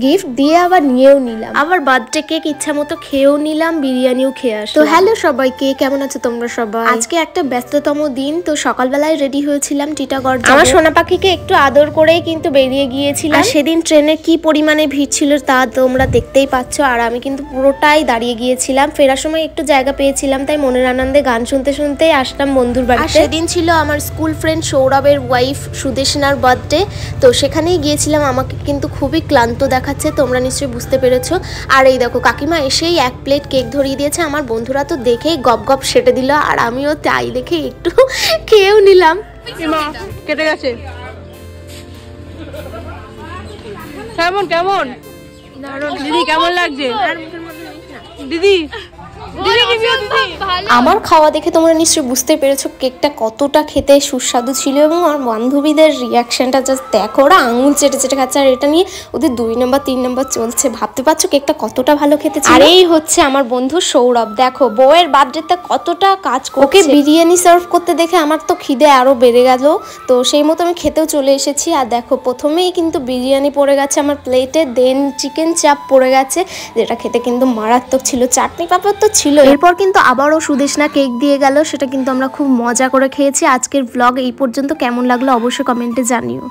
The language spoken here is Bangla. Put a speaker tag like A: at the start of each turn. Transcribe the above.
A: গিফট দিয়ে আবার নিয়েও নিলাম, আবার বার্থডে কেক ইচ্ছা মতো খেয়েও নিলাম, বিরিয়ানিও খেয়ে আসলাম। তো হ্যালো সবাইকে, কেমন আছো তোমরা সবাই? আজকে একটা ব্যস্ততম দিন, তো সকালবেলায় রেডি হয়েছিলাম টিটাগড় যাব। আমার সোনা পাখিকে একটু আদর করেই কিন্তু বেরিয়ে গিয়েছিলাম। আর সেদিন ট্রেনে কি পরিমাণে ভিড় ছিল তা তোমরা দেখতেই পাচ্ছ। আর আমি কিন্তু পুরোটাই দাঁড়িয়ে গিয়েছিলাম, ফেরার সময় একটু জায়গা পেয়েছিলাম, তাই মনের আনন্দে গান শুনতে শুনতেই আসলাম বন্ধুর বাড়িতে। আর সেদিন ছিল আমার স্কুল ফ্রেন্ড সৌরভের ওয়াইফ সুদেশনার বার্থডে, তো সেখানেই গিয়েছিলাম। আমাকে কিন্তু খুবই ক্লান্ত দেখাচ্ছে, তোমরা নিশ্চয়ই বুঝতে পেরেছো। আর এই দেখো কাকিমা এসেই এক প্লেট কেক ধরিয়ে দিয়েছে। আমার বন্ধুরা তো দেখেই গপ গপ সেটে দিল, আর আমিও তাই দেখে একটু খেয়েও নিলাম।
B: কেটে গেছে। কেমন কেমন দিদি, কেমন লাগছে দিদি?
A: আমার খাওয়া দেখে তোমরা নিশ্চয়ই বুঝতে পেরেছো কেকটা কতটা খেতে সুস্বাদু ছিল, এবং আমার বান্ধবীদের রিয়াকশনটা জাস্ট দেখো, ওরা আঙুল চেটে চেটে খাচ্ছে। আর এটা নিয়ে ওদের 2 নম্বর 3 নম্বর চলছে, ভাবতে পারছো কেকটা কতটা ভালো খেতে ছিল। আর এই হচ্ছে আমার বন্ধু সৌরভ, দেখো বউয়ের বার্থডেতে কতটা কাজ করছে। ওকে বিরিয়ানি সার্ভ করতে দেখে আমার তো খিদে আরো বেড়ে গেল, তো সেই মতো আমি খেতেও চলে এসেছি। আর দেখো প্রথমেই কিন্তু বিরিয়ানি পড়ে গেছে আমার প্লেটে, দেন চিকেন চাপ পড়ে গেছে, যেটা খেতে কিন্তু মারাত্মক ছিল। চাটনি পাপড় তো ছিল। এরপর কিন্তু আবারও সুদেশনা কেক দিয়ে গেল, সেটা কিন্তু আমরা খুব মজা করে খেয়েছি। আজকের ব্লগ এই পর্যন্ত, কেমন লাগলো অবশ্যই কমেন্টে জানিও।